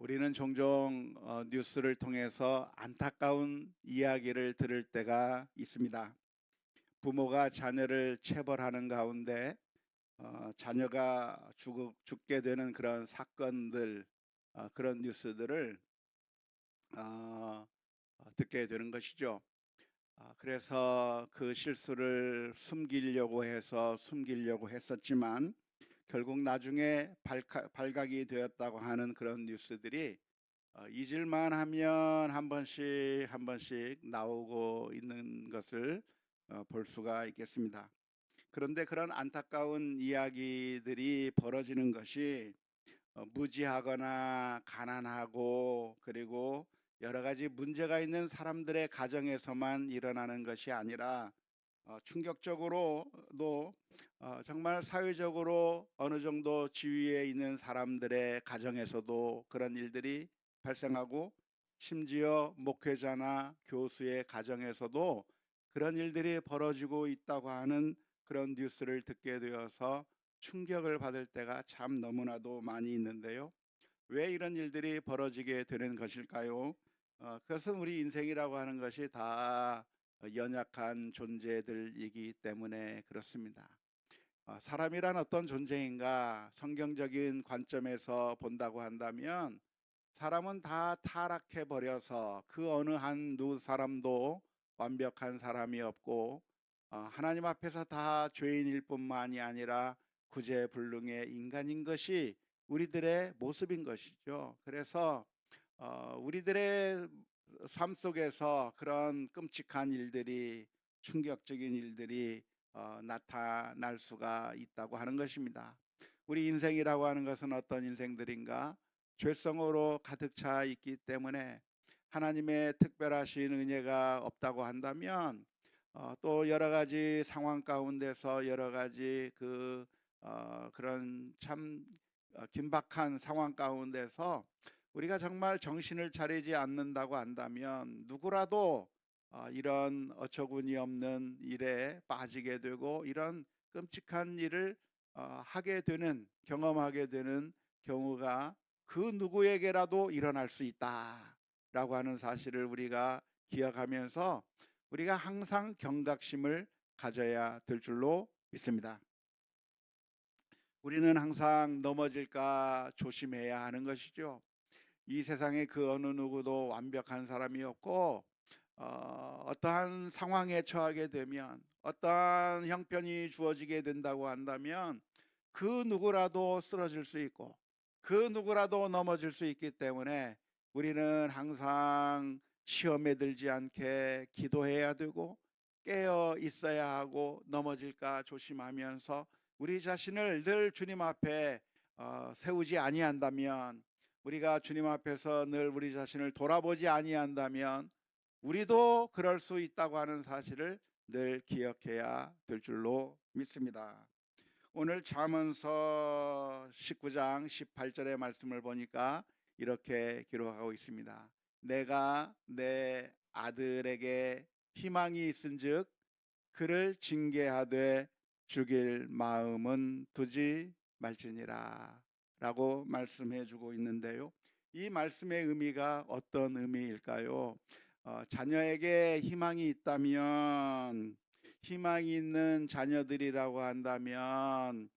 우리는 종종 뉴스를 통해서 안타까운 이야기를 들을 때가 있습니다. 부모가 자녀를 체벌하는 가운데 자녀가 죽게 되는 그런 사건들, 그런 뉴스들을 어, 듣게 되는 것이죠. 그래서 그 실수를 숨기려고 했었지만 결국 나중에 발각이 되었다고 하는 그런 뉴스들이 잊을만 하면 한 번씩 나오고 있는 것을 볼 수가 있겠습니다. 그런데 그런 안타까운 이야기들이 벌어지는 것이 무지하거나 가난하고 그리고 여러 가지 문제가 있는 사람들의 가정에서만 일어나는 것이 아니라 충격적으로도 정말 사회적으로 어느 정도 지위에 있는 사람들의 가정에서도 그런 일들이 발생하고 심지어 목회자나 교수의 가정에서도 그런 일들이 벌어지고 있다고 하는 그런 뉴스를 듣게 되어서 충격을 받을 때가 참 너무나도 많이 있는데요. 왜 이런 일들이 벌어지게 되는 것일까요? 그것은 우리 인생이라고 하는 것이 다 연약한 존재들이기 때문에 그렇습니다. 사람이란 어떤 존재인가 성경적인 관점에서 본다고 한다면 사람은 다 타락해 버려서 그 어느 한 누 사람도 완벽한 사람이 없고 하나님 앞에서 다 죄인일 뿐만이 아니라 구제불능의 인간인 것이 우리들의 모습인 것이죠. 그래서 우리들의 삶 속에서 그런 끔찍한 일들이 충격적인 일들이 나타날 수가 있다고 하는 것입니다. 우리 인생이라고 하는 것은 어떤 인생들인가? 죄성으로 가득 차 있기 때문에 하나님의 특별하신 은혜가 없다고 한다면 또 여러 가지 상황 가운데서 여러 가지 그런 참 긴박한 상황 가운데서 우리가 정말 정신을 차리지 않는다고 한다면 누구라도 이런 어처구니 없는 일에 빠지게 되고 이런 끔찍한 일을 경험하게 되는 경우가 그 누구에게라도 일어날 수 있다라고 하는 사실을 우리가 기억하면서 우리가 항상 경각심을 가져야 될 줄로 믿습니다. 우리는 항상 넘어질까 조심해야 하는 것이죠. 이 세상에 그 어느 누구도 완벽한 사람이 없고 어떠한 상황에 처하게 되면 어떠한 형편이 주어지게 된다고 한다면 그 누구라도 쓰러질 수 있고 그 누구라도 넘어질 수 있기 때문에 우리는 항상 시험에 들지 않게 기도해야 되고 깨어 있어야 하고 넘어질까 조심하면서 우리 자신을 늘 주님 앞에 세우지 아니한다면 우리가 주님 앞에서 늘 우리 자신을 돌아보지 아니한다면 우리도 그럴 수 있다고 하는 사실을 늘 기억해야 될 줄로 믿습니다. 오늘 잠언서 19장 18절의 말씀을 보니까 이렇게 기록하고 있습니다. 내가 내 아들에게 희망이 있은즉 그를 징계하되 죽일 마음은 두지 말지니라 라고 말씀해 주고 있는데요. 이 말씀의 의미가 어떤 의미일까요? 자녀에게 희망이 있다면 희망이 있는 자녀들이라고 한다면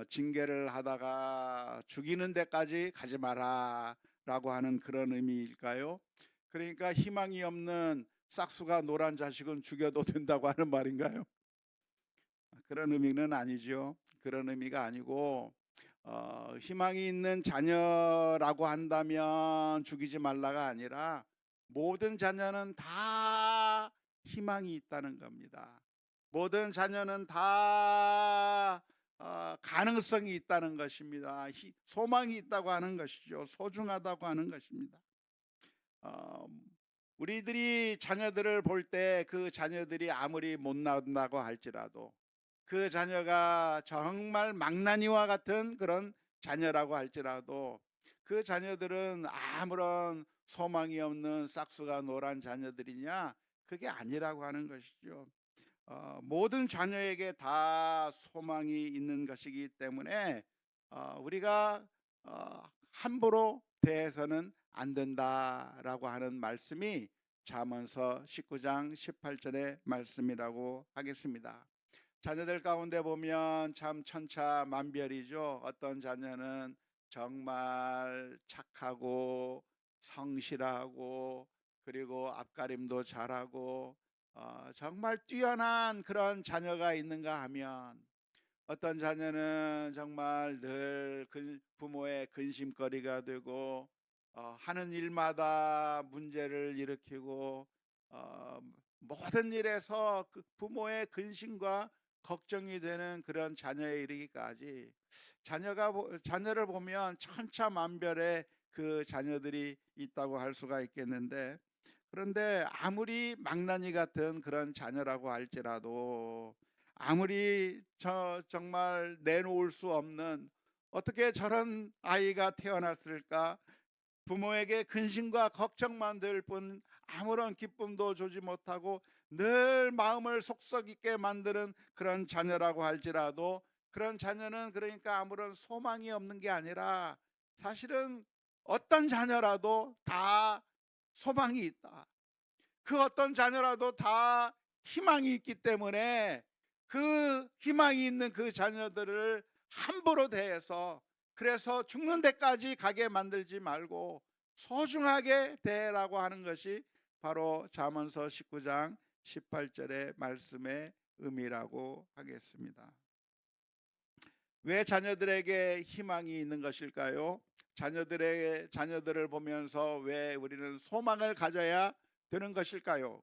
징계를 하다가 죽이는 데까지 가지 마라 라고 하는 그런 의미일까요? 그러니까 희망이 없는 싹수가 노란 자식은 죽여도 된다고 하는 말인가요? 그런 의미는 아니죠. 그런 의미가 아니고 희망이 있는 자녀라고 한다면 죽이지 말라가 아니라 모든 자녀는 다 희망이 있다는 겁니다. 모든 자녀는 다 가능성이 있다는 것입니다. 소망이 있다고 하는 것이죠. 소중하다고 하는 것입니다. 어, 우리들이 자녀들을 볼 때 그 자녀들이 아무리 못난다고 할지라도 그 자녀가 정말 망나니와 같은 그런 자녀라고 할지라도 그 자녀들은 아무런 소망이 없는 싹수가 노란 자녀들이냐? 그게 아니라고 하는 것이죠. 모든 자녀에게 다 소망이 있는 것이기 때문에 우리가 함부로 대해서는 안 된다라고 하는 말씀이 잠언서 19장 18절의 말씀이라고 하겠습니다. 자녀들 가운데 보면 참 천차만별이죠. 어떤 자녀는 정말 착하고 성실하고 그리고 앞가림도 잘하고 정말 뛰어난 그런 자녀가 있는가 하면, 어떤 자녀는 정말 늘 부모의 근심거리가 되고 하는 일마다 문제를 일으키고 모든 일에서 그 부모의 근심과 걱정이 되는 그런 자녀에 이르기까지 자녀를 보면 천차만별의 그 자녀들이 있다고 할 수가 있겠는데, 그런데 아무리 망나니 같은 그런 자녀라고 할지라도, 아무리 정말 내놓을 수 없는, 어떻게 저런 아이가 태어났을까, 부모에게 근심과 걱정만 될 뿐 아무런 기쁨도 주지 못하고 늘 마음을 속썩이게 만드는 그런 자녀라고 할지라도, 그런 자녀는 그러니까 아무런 소망이 없는 게 아니라 사실은 어떤 자녀라도 다 소망이 있다. 그 어떤 자녀라도 다 희망이 있기 때문에 그 희망이 있는 그 자녀들을 함부로 대해서, 그래서 죽는 데까지 가게 만들지 말고 소중하게 대라고 하는 것이 바로 잠언서 19장 18절의 말씀의 의미라고 하겠습니다. 왜 자녀들에게 희망이 있는 것일까요? 자녀들을 보면서 왜 우리는 소망을 가져야 되는 것일까요?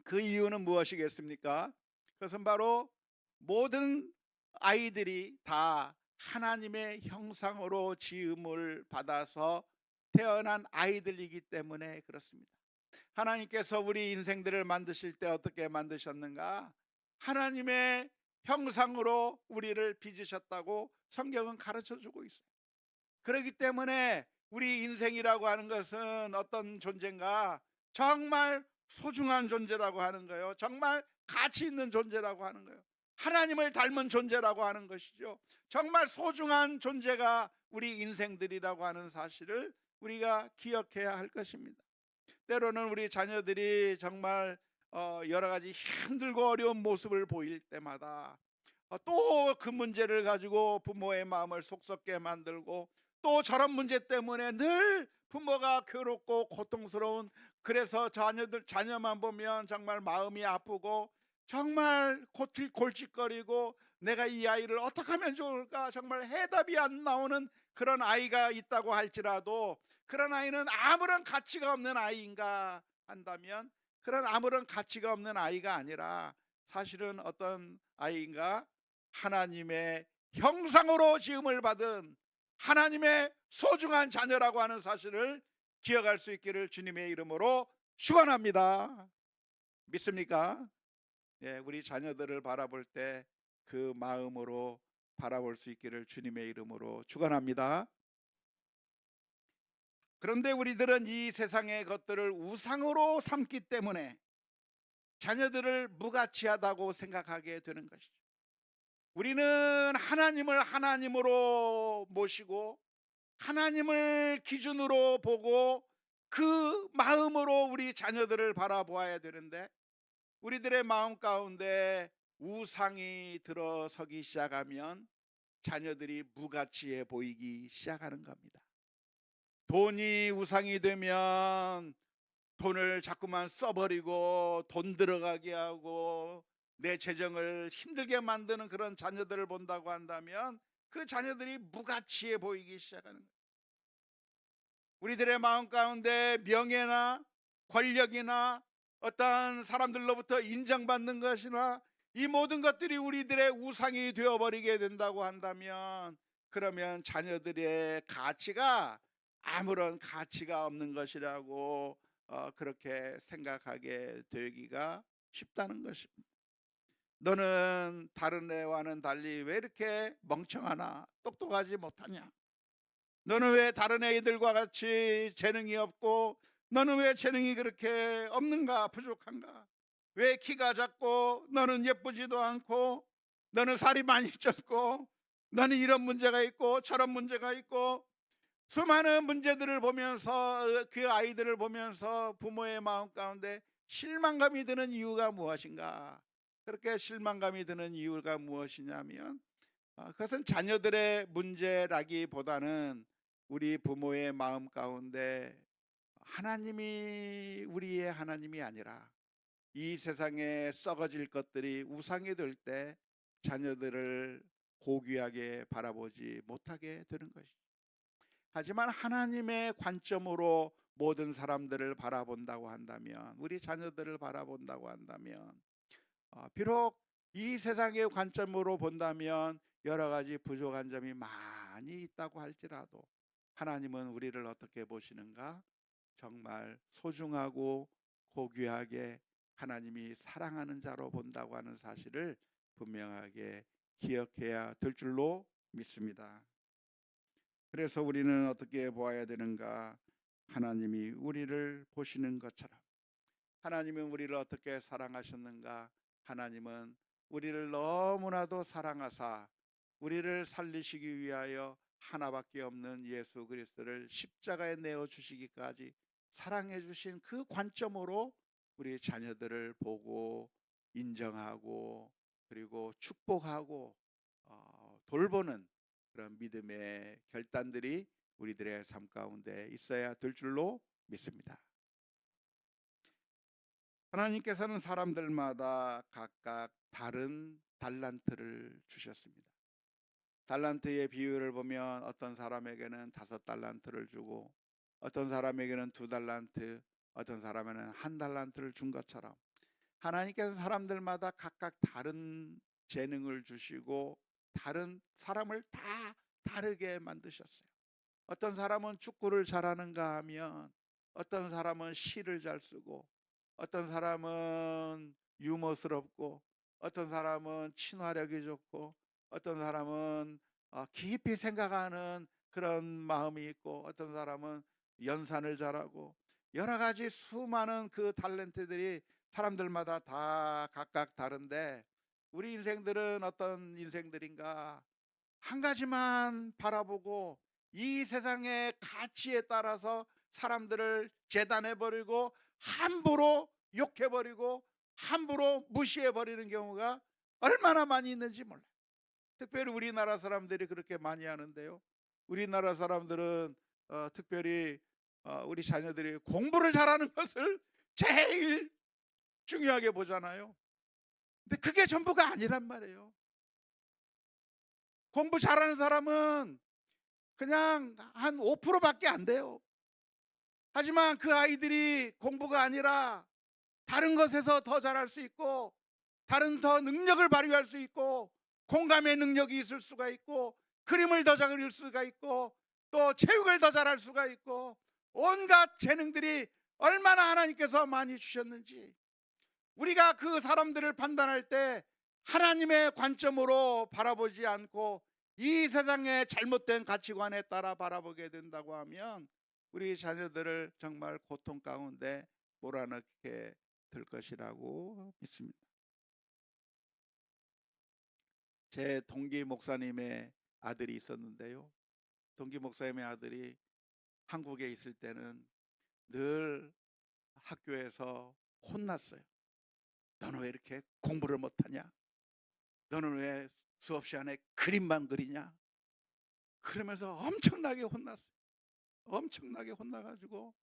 그 이유는 무엇이겠습니까? 그것은 바로 모든 아이들이 다 하나님의 형상으로 지음을 받아서 태어난 아이들이기 때문에 그렇습니다. 하나님께서 우리 인생들을 만드실 때 어떻게 만드셨는가? 하나님의 형상으로 우리를 빚으셨다고 성경은 가르쳐 주고 있어요. 그렇기 때문에 우리 인생이라고 하는 것은 어떤 존재인가? 정말 소중한 존재라고 하는 거예요. 정말 가치 있는 존재라고 하는 거예요. 하나님을 닮은 존재라고 하는 것이죠. 정말 소중한 존재가 우리 인생들이라고 하는 사실을 우리가 기억해야 할 것입니다. 때로는 우리 자녀들이 정말 여러 가지 힘들고 어려운 모습을 보일 때마다 또 그 문제를 가지고 부모의 마음을 속썩게 만들고, 또 저런 문제 때문에 늘 부모가 괴롭고 고통스러운, 그래서 자녀만 보면 정말 마음이 아프고 정말 골칫거리고 내가 이 아이를 어떻게 하면 좋을까, 정말 해답이 안 나오는 그런 아이가 있다고 할지라도, 그런 아이는 아무런 가치가 없는 아이인가 한다면, 그런 아무런 가치가 없는 아이가 아니라 사실은 어떤 아이인가? 하나님의 형상으로 지음을 받은 하나님의 소중한 자녀라고 하는 사실을 기억할 수 있기를 주님의 이름으로 축원합니다. 믿습니까? 예, 우리 자녀들을 바라볼 때 그 마음으로 바라볼 수 있기를 주님의 이름으로 축원합니다. 그런데 우리들은 이 세상의 것들을 우상으로 삼기 때문에 자녀들을 무가치하다고 생각하게 되는 것이죠. 우리는 하나님을 하나님으로 모시고 하나님을 기준으로 보고 그 마음으로 우리 자녀들을 바라보아야 되는데, 우리들의 마음 가운데 우상이 들어서기 시작하면 자녀들이 무가치해 보이기 시작하는 겁니다. 돈이 우상이 되면 돈을 자꾸만 써버리고 돈 들어가게 하고 내 재정을 힘들게 만드는 그런 자녀들을 본다고 한다면 그 자녀들이 무가치해 보이기 시작하는 거예요. 우리들의 마음 가운데 명예나 권력이나 어떤 사람들로부터 인정받는 것이나 이 모든 것들이 우리들의 우상이 되어버리게 된다고 한다면, 그러면 자녀들의 가치가 아무런 가치가 없는 것이라고 그렇게 생각하게 되기가 쉽다는 것입니다. 너는 다른 애와는 달리 왜 이렇게 멍청하나, 똑똑하지 못하냐? 너는 왜 다른 애들과 같이 재능이 없고, 너는 왜 재능이 그렇게 없는가, 부족한가? 왜 키가 작고 너는 예쁘지도 않고, 너는 살이 많이 쪘고, 너는 이런 문제가 있고 저런 문제가 있고 수많은 문제들을 보면서 그 아이들을 보면서 부모의 마음 가운데 실망감이 드는 이유가 무엇인가? 그렇게 실망감이 드는 이유가 무엇이냐면 그것은 자녀들의 문제라기보다는 우리 부모의 마음 가운데 하나님이 우리의 하나님이 아니라 이 세상에 썩어질 것들이 우상이 될 때 자녀들을 고귀하게 바라보지 못하게 되는 것이죠. 하지만 하나님의 관점으로 모든 사람들을 바라본다고 한다면, 우리 자녀들을 바라본다고 한다면, 비록 이 세상의 관점으로 본다면 여러 가지 부족한 점이 많이 있다고 할지라도 하나님은 우리를 어떻게 보시는가? 정말 소중하고 고귀하게 하나님이 사랑하는 자로 본다고 하는 사실을 분명하게 기억해야 될 줄로 믿습니다. 그래서 우리는 어떻게 보아야 되는가? 하나님이 우리를 보시는 것처럼, 하나님은 우리를 어떻게 사랑하셨는가? 하나님은 우리를 너무나도 사랑하사 우리를 살리시기 위하여 하나밖에 없는 예수 그리스도를 십자가에 내어 주시기까지 사랑해 주신 그 관점으로 우리 자녀들을 보고 인정하고 그리고 축복하고 돌보는 그런 믿음의 결단들이 우리들의 삶 가운데 있어야 될 줄로 믿습니다. 하나님께서는 사람들마다 각각 다른 달란트를 주셨습니다. 달란트의 비율을 보면 어떤 사람에게는 5달란트를 주고 어떤 사람에게는 2달란트, 어떤 사람에게는 1달란트를 준 것처럼 하나님께서 사람들마다 각각 다른 재능을 주시고 다른 사람을 다 다르게 만드셨어요. 어떤 사람은 축구를 잘하는가 하면 어떤 사람은 시를 잘 쓰고 어떤 사람은 유머스럽고 어떤 사람은 친화력이 좋고 어떤 사람은 깊이 생각하는 그런 마음이 있고 어떤 사람은 연산을 잘하고 여러 가지 수많은 그 탤런트들이 사람들마다 다 각각 다른데 우리 인생들은 어떤 인생들인가? 한 가지만 바라보고 이 세상의 가치에 따라서 사람들을 재단해버리고 함부로 욕해버리고 함부로 무시해버리는 경우가 얼마나 많이 있는지 몰라요. 특별히 우리나라 사람들이 그렇게 많이 하는데요. 우리나라 사람들은 특별히 우리 자녀들이 공부를 잘하는 것을 제일 중요하게 보잖아요. 근데 그게 전부가 아니란 말이에요. 공부 잘하는 사람은 그냥 한 5%밖에 안 돼요. 하지만 그 아이들이 공부가 아니라 다른 것에서 더 잘할 수 있고 다른 더 능력을 발휘할 수 있고 공감의 능력이 있을 수가 있고 그림을 더 잘 그릴 수가 있고 또 체육을 더 잘할 수가 있고 온갖 재능들이 얼마나 하나님께서 많이 주셨는지 우리가 그 사람들을 판단할 때 하나님의 관점으로 바라보지 않고 이 세상의 잘못된 가치관에 따라 바라보게 된다고 하면 우리 자녀들을 정말 고통 가운데 몰아넣게 될 것이라고 믿습니다. 제 동기 목사님의 아들이 있었는데요. 동기 목사님의 아들이 한국에 있을 때는 늘 학교에서 혼났어요. 너는 왜 이렇게 공부를 못하냐? 너는 왜 수업 시간에 그림만 그리냐? 그러면서 엄청나게 혼났어요. 엄청나게 혼나가지고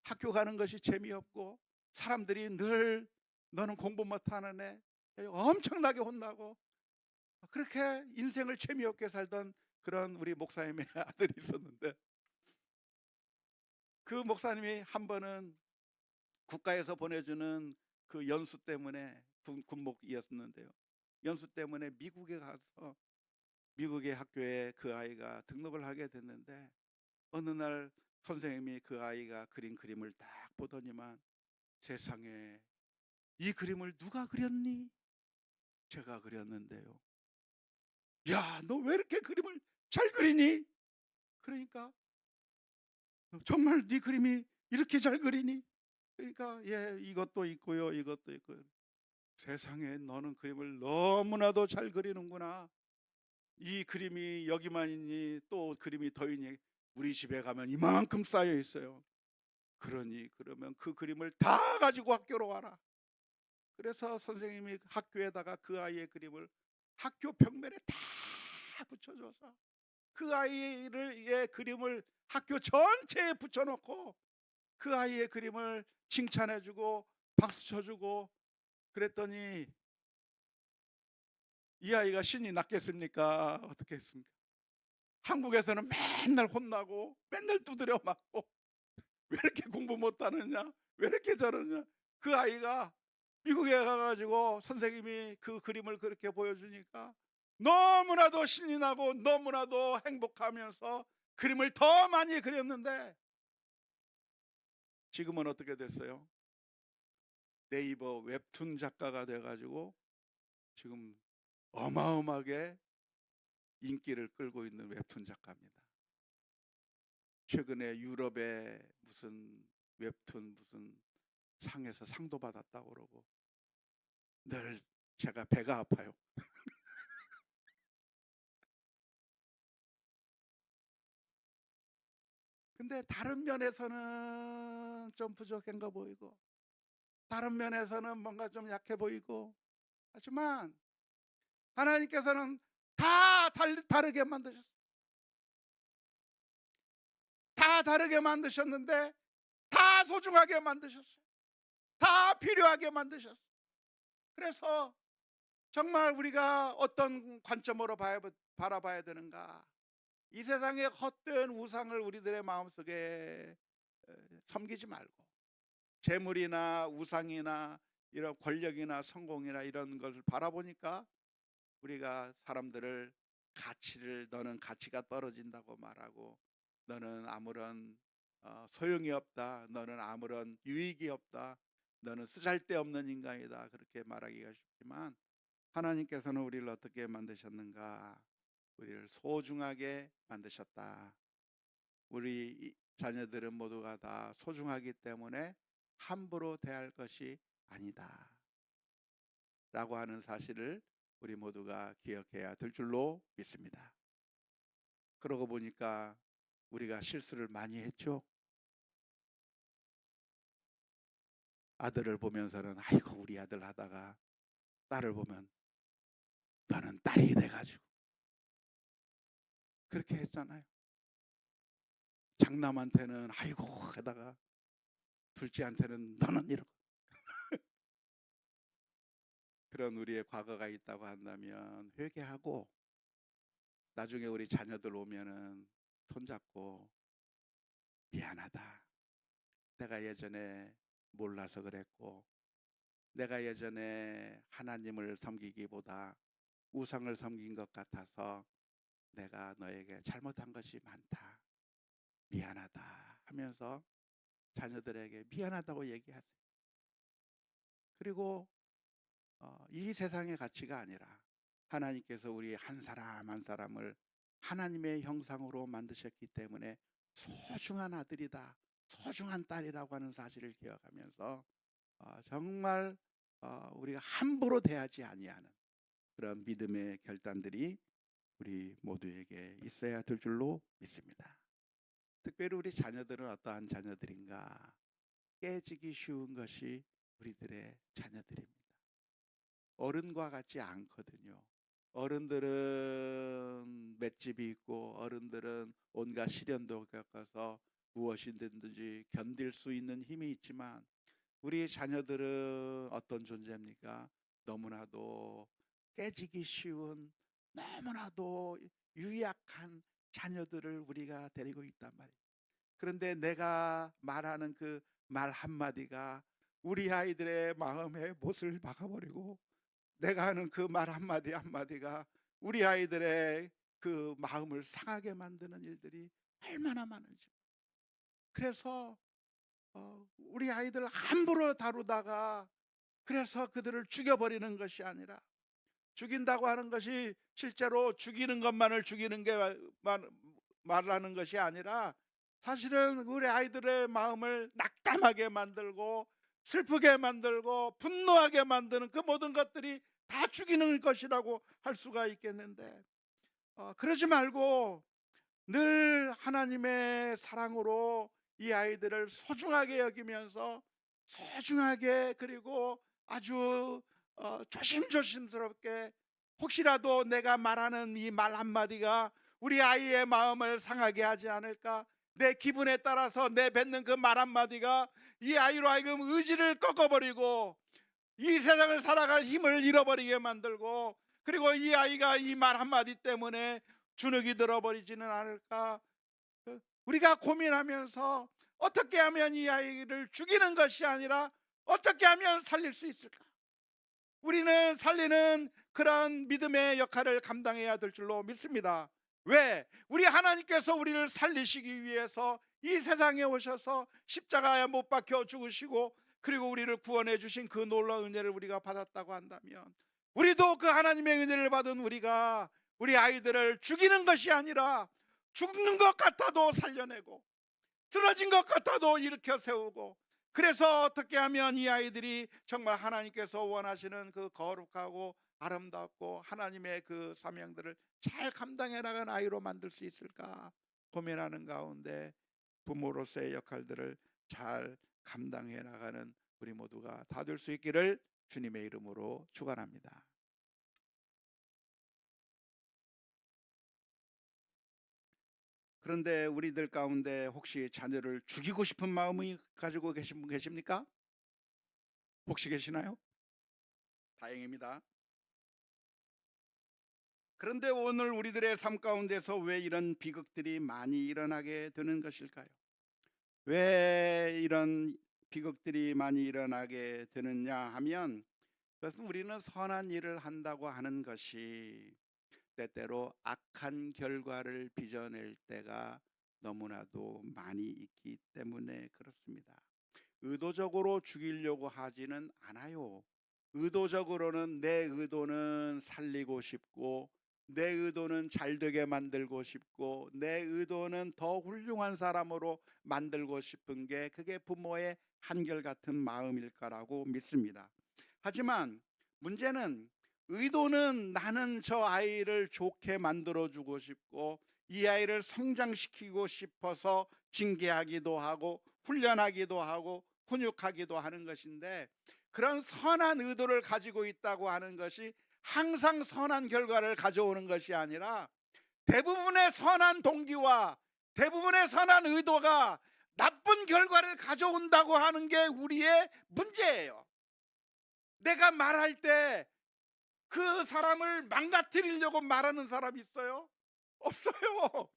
학교 가는 것이 재미없고 사람들이 늘 너는 공부 못하는 애 엄청나게 혼나고 그렇게 인생을 재미없게 살던 그런 우리 목사님의 아들이 있었는데 그 목사님이 한 번은 국가에서 보내주는 그 연수 때문에 군목이었는데요. 연수 때문에 미국에 가서 미국의 학교에 그 아이가 등록을 하게 됐는데 어느 날 선생님이 그 아이가 그린 그림을 딱 보더니만 세상에 이 그림을 누가 그렸니? 제가 그렸는데요. 야, 너 왜 이렇게 그림을 잘 그리니? 그러니까 정말 네 그림이 이렇게 잘 그리니? 그러니까 예, 이것도 있고요, 이것도 있고요. 세상에 너는 그림을 너무나도 잘 그리는구나. 이 그림이 여기만 있니? 또 그림이 더 있니? 우리 집에 가면 이만큼 쌓여 있어요. 그러면 그 그림을 다 가지고 학교로 와라. 그래서 선생님이 학교에다가 그 아이의 그림을 학교 벽면에 다 붙여줘서 그 아이의 그림을 학교 전체에 붙여놓고 그 아이의 그림을 칭찬해주고 박수 쳐주고 그랬더니 이 아이가 신이 났겠습니까? 어떻게 했습니까? 한국에서는 맨날 혼나고 맨날 두드려 맞고 왜 이렇게 공부 못하느냐? 왜 이렇게 저러냐? 그 아이가 미국에 가가지고 선생님이 그 그림을 그렇게 보여주니까 너무나도 신이 나고 너무나도 행복하면서 그림을 더 많이 그렸는데 지금은 어떻게 됐어요? 네이버 웹툰 작가가 돼가지고 지금 어마어마하게 인기를 끌고 있는 웹툰 작가입니다. 최근에 유럽의 무슨 웹툰 무슨 상에서 상도 받았다고 그러고 늘 제가 배가 아파요. 근데 다른 면에서는 좀 부족한 거 보이고 다른 면에서는 뭔가 좀 약해 보이고 하지만 하나님께서는 다 다르게 만드셨어요. 다 다르게 만드셨는데 다 소중하게 만드셨어요. 다 필요하게 만드셨어요. 그래서 정말 우리가 어떤 관점으로 바라봐야 되는가? 이 세상의 헛된 우상을 우리들의 마음속에 섬기지 말고 재물이나 우상이나 이런 권력이나 성공이나 이런 것을 바라보니까 우리가 사람들을 너는 가치가 떨어진다고 말하고 너는 아무런 소용이 없다. 너는 아무런 유익이 없다. 너는 쓰잘데없는 인간이다. 그렇게 말하기가 쉽지만 하나님께서는 우리를 어떻게 만드셨는가? 우리를 소중하게 만드셨다. 우리 자녀들은 모두가 다 소중하기 때문에 함부로 대할 것이 아니다. 라고 하는 사실을 우리 모두가 기억해야 될 줄로 믿습니다. 그러고 보니까 우리가 실수를 많이 했죠. 아들을 보면서는 아이고 우리 아들 하다가 딸을 보면 너는 딸이 돼가지고 그렇게 했잖아요. 장남한테는 아이고 하다가 둘째한테는 너는 이러고 그런 우리의 과거가 있다고 한다면 회개하고 나중에 우리 자녀들 오면은 손잡고 미안하다. 내가 예전에 몰라서 그랬고 내가 예전에 하나님을 섬기기보다 우상을 섬긴 것 같아서 내가 너에게 잘못한 것이 많다. 미안하다 하면서 자녀들에게 미안하다고 얘기하세요. 그리고 이 세상의 가치가 아니라 하나님께서 우리 한 사람 한 사람을 하나님의 형상으로 만드셨기 때문에 소중한 아들이다. 소중한 딸이라고 하는 사실을 기억하면서 정말 우리가 함부로 대하지 아니하는 그런 믿음의 결단들이 우리 모두에게 있어야 될 줄로 믿습니다. 특별히 우리 자녀들은 어떠한 자녀들인가? 깨지기 쉬운 것이 우리들의 자녀들입니다. 어른과 같지 않거든요. 어른들은 맷집이 있고 어른들은 온갖 시련도 겪어서 무엇이든지 견딜 수 있는 힘이 있지만 우리 자녀들은 어떤 존재입니까? 너무나도 깨지기 쉬운 너무나도 유약한 자녀들을 우리가 데리고 있단 말이에요. 그런데 내가 말하는 그 말 한마디가 우리 아이들의 마음에 못을 박아버리고 내가 하는 그 말 한마디 한마디가 우리 아이들의 그 마음을 상하게 만드는 일들이 얼마나 많은지. 그래서 우리 아이들 함부로 다루다가 그래서 그들을 죽여버리는 것이 아니라 죽인다고 하는 것이 실제로 죽이는 것만을 죽이는 게 말하는 것이 아니라 사실은 우리 아이들의 마음을 낙담하게 만들고 슬프게 만들고 분노하게 만드는 그 모든 것들이 다 죽이는 것이라고 할 수가 있겠는데 그러지 말고 늘 하나님의 사랑으로 이 아이들을 소중하게 여기면서 소중하게, 그리고 아주 조심조심스럽게, 혹시라도 내가 말하는 이 말 한마디가 우리 아이의 마음을 상하게 하지 않을까, 내 기분에 따라서 내 뱉는 그 말 한마디가 이 아이로 하여금 의지를 꺾어버리고 이 세상을 살아갈 힘을 잃어버리게 만들고, 그리고 이 아이가 이 말 한마디 때문에 주눅이 들어버리지는 않을까, 우리가 고민하면서 어떻게 하면 이 아이를 죽이는 것이 아니라 어떻게 하면 살릴 수 있을까, 우리는 살리는 그런 믿음의 역할을 감당해야 될 줄로 믿습니다. 왜? 우리 하나님께서 우리를 살리시기 위해서 이 세상에 오셔서 십자가에 못 박혀 죽으시고, 그리고 우리를 구원해 주신 그 놀라운 은혜를 우리가 받았다고 한다면, 우리도 그 하나님의 은혜를 받은 우리가 우리 아이들을 죽이는 것이 아니라 죽는 것 같아도 살려내고, 쓰러진 것 같아도 일으켜 세우고, 그래서 어떻게 하면 이 아이들이 정말 하나님께서 원하시는 그 거룩하고 아름답고 하나님의 그 사명들을 잘 감당해 나가는 아이로 만들 수 있을까 고민하는 가운데, 부모로서의 역할들을 잘 감당해 나가는 우리 모두가 다 될 수 있기를 주님의 이름으로 축원합니다. 그런데 우리들 가운데 혹시 자녀를 죽이고 싶은 마음이 가지고 계신 분 계십니까? 혹시 계시나요? 다행입니다. 그런데 오늘 우리들의 삶 가운데서 왜 이런 비극들이 많이 일어나게 되는 것일까요? 왜 이런 비극들이 많이 일어나게 되느냐 하면, 그것은 우리는 선한 일을 한다고 하는 것이 때때로 악한 결과를 빚어낼 때가 너무나도 많이 있기 때문에 그렇습니다. 의도적으로 죽이려고 하지는 않아요. 의도적으로는 내 의도는 살리고 싶고, 내 의도는 잘 되게 만들고 싶고, 내 의도는 더 훌륭한 사람으로 만들고 싶은 게 그게 부모의 한결같은 마음일 거라고 믿습니다. 하지만 문제는, 의도는 나는 저 아이를 좋게 만들어 주고 싶고 이 아이를 성장시키고 싶어서 징계하기도 하고 훈련하기도 하고 훈육하기도 하는 것인데, 그런 선한 의도를 가지고 있다고 하는 것이 항상 선한 결과를 가져오는 것이 아니라, 대부분의 선한 동기와 대부분의 선한 의도가 나쁜 결과를 가져온다고 하는 게 우리의 문제예요. 내가 말할 때 그 사람을 망가뜨리려고 말하는 사람이 있어요? 없어요.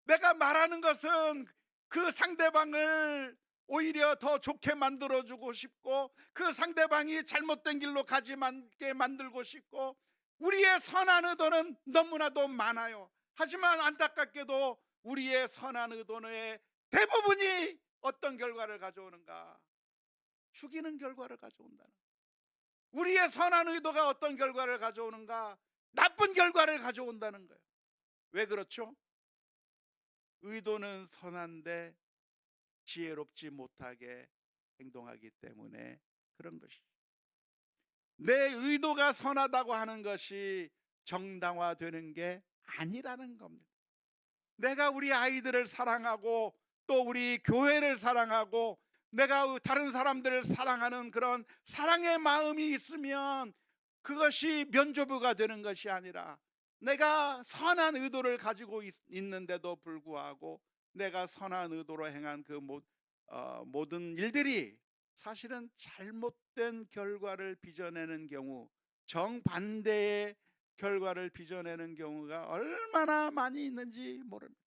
내가 말하는 것은 그 상대방을 오히려 더 좋게 만들어주고 싶고, 그 상대방이 잘못된 길로 가지 않게 만들고 싶고, 우리의 선한 의도는 너무나도 많아요. 하지만 안타깝게도 우리의 선한 의도의 대부분이 어떤 결과를 가져오는가? 죽이는 결과를 가져온다는, 우리의 선한 의도가 어떤 결과를 가져오는가? 나쁜 결과를 가져온다는 거예요. 왜 그렇죠? 의도는 선한데 지혜롭지 못하게 행동하기 때문에 그런 것이죠. 내 의도가 선하다고 하는 것이 정당화되는 게 아니라는 겁니다. 내가 우리 아이들을 사랑하고 또 우리 교회를 사랑하고 내가 다른 사람들을 사랑하는 그런 사랑의 마음이 있으면 그것이 면죄부가 되는 것이 아니라, 내가 선한 의도를 가지고 있는데도 불구하고 내가 선한 의도로 행한 그 모든 일들이 사실은 잘못된 결과를 빚어내는 경우, 정반대의 결과를 빚어내는 경우가 얼마나 많이 있는지 모릅니다.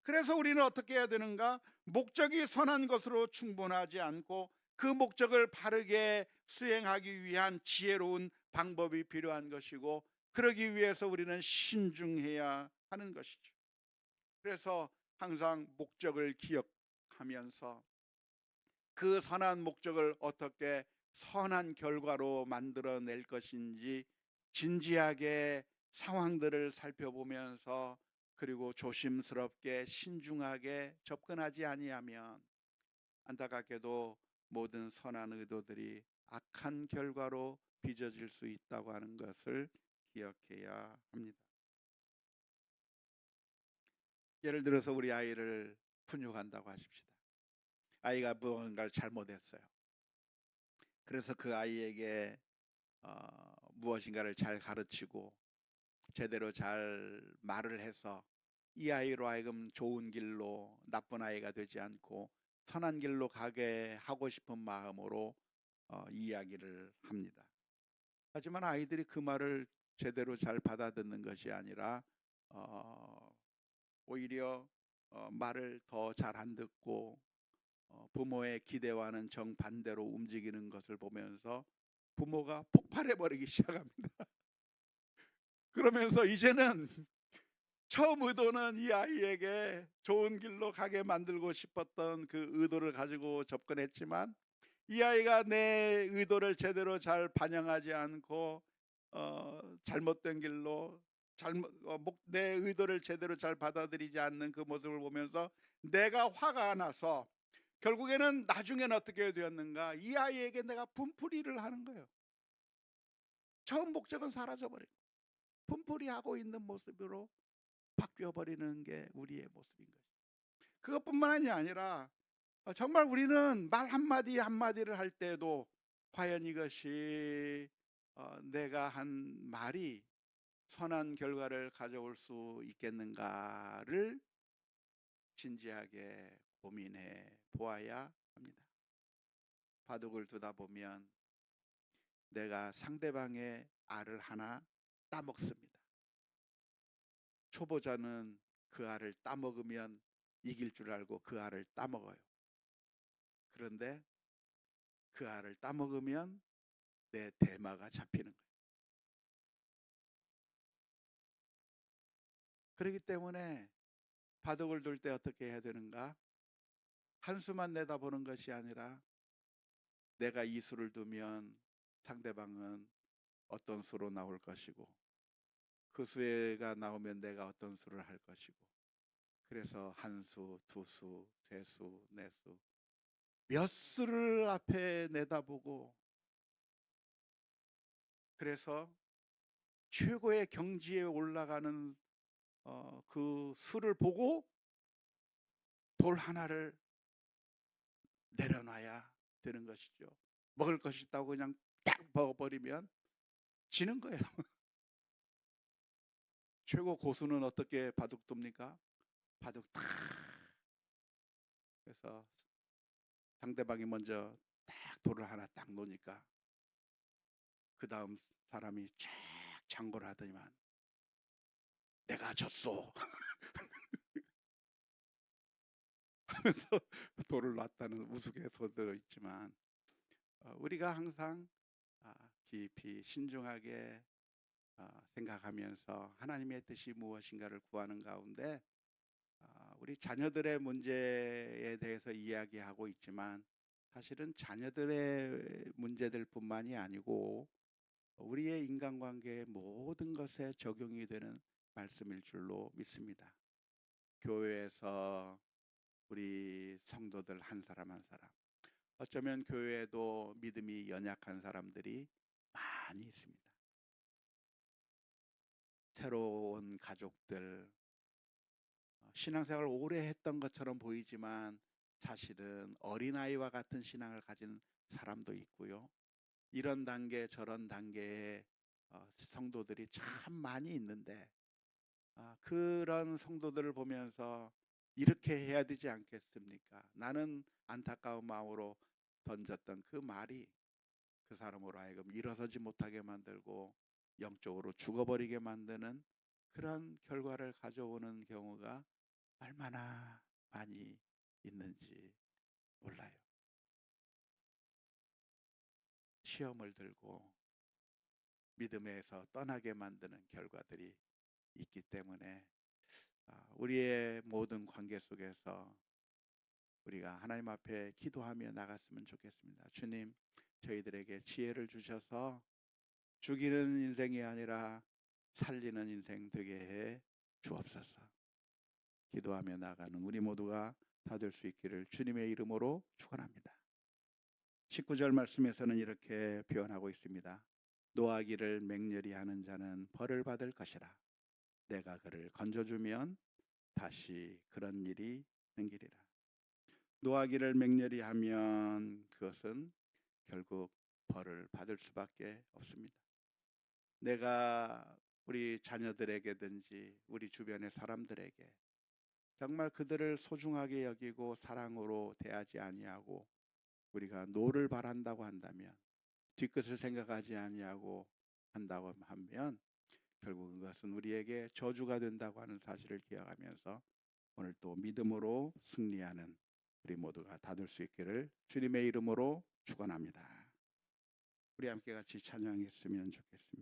그래서 우리는 어떻게 해야 되는가? 목적이 선한 것으로 충분하지 않고 그 목적을 바르게 수행하기 위한 지혜로운 방법이 필요한 것이고, 그러기 위해서 우리는 신중해야 하는 것이죠. 그래서 항상 목적을 기억하면서 그 선한 목적을 어떻게 선한 결과로 만들어낼 것인지 진지하게 상황들을 살펴보면서, 그리고 조심스럽게 신중하게 접근하지 아니하면 안타깝게도 모든 선한 의도들이 악한 결과로 빚어질 수 있다고 하는 것을 기억해야 합니다. 예를 들어서 우리 아이를 훈육한다고 하십시다. 아이가 무언가를 잘못했어요. 그래서 그 아이에게 무엇인가를 잘 가르치고 제대로 잘 말을 해서 이 아이로 하여금 좋은 길로, 나쁜 아이가 되지 않고 선한 길로 가게 하고 싶은 마음으로 이야기를 합니다. 하지만 아이들이 그 말을 제대로 잘 받아듣는 것이 아니라 오히려 말을 더 잘 안 듣고 부모의 기대와는 정반대로 움직이는 것을 보면서 부모가 폭발해 버리기 시작합니다. 그러면서 이제는 처음 의도는 이 아이에게 좋은 길로 가게 만들고 싶었던 그 의도를 가지고 접근했지만 이 아이가 내 의도를 제대로 잘 반영하지 않고 잘못된 길로 내 의도를 제대로 잘 받아들이지 않는 그 모습을 보면서 내가 화가 나서 결국에는 나중에는 어떻게 되었는가, 이 아이에게 내가 분풀이를 하는 거예요. 처음 목적은 사라져버리고 분풀이하고 있는 모습으로 바뀌어버리는 게 우리의 모습인 것이죠. 그것뿐만이 아니라 정말 우리는 말 한마디 한마디를 할 때도 과연 이것이 내가 한 말이 선한 결과를 가져올 수 있겠는가를 진지하게 고민해 보아야 합니다. 바둑을 두다 보면 내가 상대방의 알을 하나 따먹습니다. 초보자는 그 알을 따먹으면 이길 줄 알고 그 알을 따먹어요. 그런데 그 알을 따먹으면 내 대마가 잡히는 거예요. 그렇기 때문에 바둑을 둘 때 어떻게 해야 되는가? 한 수만 내다보는 것이 아니라 내가 이 수를 두면 상대방은 어떤 수로 나올 것이고 그 수가 나오면 내가 어떤 수를 할 것이고, 그래서 한 수, 두 수, 세 수, 네 수, 몇 수를 앞에 내다보고, 그래서 최고의 경지에 올라가는 그 수를 보고 돌 하나를 내려놔야 되는 것이죠. 먹을 것이 있다고 그냥 딱 먹어버리면 지는 거예요. 최고 고수는 어떻게 바둑 둡니까? 바둑 탁 해서 상대방이 먼저 딱 돌을 하나 딱 놓으니까 그 다음 사람이 쫙 장고를 하더니만 내가 졌소 하면서 돌을 놨다는 우스갯소리도 있지만 우리가 항상 깊이 신중하게 생각하면서 하나님의 뜻이 무엇인가를 구하는 가운데 우리 자녀들의 문제에 대해서 이야기하고 있지만 사실은 자녀들의 문제들뿐만이 아니고 우리의 인간관계의 모든 것에 적용이 되는 말씀일 줄로 믿습니다. 교회에서 우리 성도들 한 사람 한 사람, 어쩌면 교회에도 믿음이 연약한 사람들이 많이 있습니다. 새로운 가족들, 신앙생활을 오래 했던 것처럼 보이지만 사실은 어린아이와 같은 신앙을 가진 사람도 있고요. 이런 단계 저런 단계의 성도들이 참 많이 있는데 그런 성도들을 보면서 이렇게 해야 되지 않겠습니까? 나는 안타까운 마음으로 던졌던 그 말이 그 사람으로 하여금 일어서지 못하게 만들고 영적으로 죽어버리게 만드는 그런 결과를 가져오는 경우가 얼마나 많이 있는지 몰라요. 시험을 들고 믿음에서 떠나게 만드는 결과들이 있기 때문에 우리의 모든 관계 속에서 우리가 하나님 앞에 기도하며 나갔으면 좋겠습니다. 주님, 저희들에게 지혜를 주셔서 죽이는 인생이 아니라 살리는 인생 되게 해 주옵소서. 기도하며 나가는 우리 모두가 다 될 수 있기를 주님의 이름으로 축원합니다. 19절 말씀에서는 이렇게 표현하고 있습니다. 노하기를 맹렬히 하는 자는 벌을 받을 것이라. 내가 그를 건져주면 다시 그런 일이 생기리라. 노하기를 맹렬히 하면 그것은 결국 벌을 받을 수밖에 없습니다. 내가 우리 자녀들에게든지 우리 주변의 사람들에게 정말 그들을 소중하게 여기고 사랑으로 대하지 아니하고 우리가 노를 바란다고 한다면, 뒤끝을 생각하지 아니하고 한다고 하면 결국 그것은 우리에게 저주가 된다고 하는 사실을 기억하면서 오늘 또 믿음으로 승리하는 우리 모두가 다 될 수 있기를 주님의 이름으로 축원합니다. 우리 함께 같이 찬양했으면 좋겠습니다.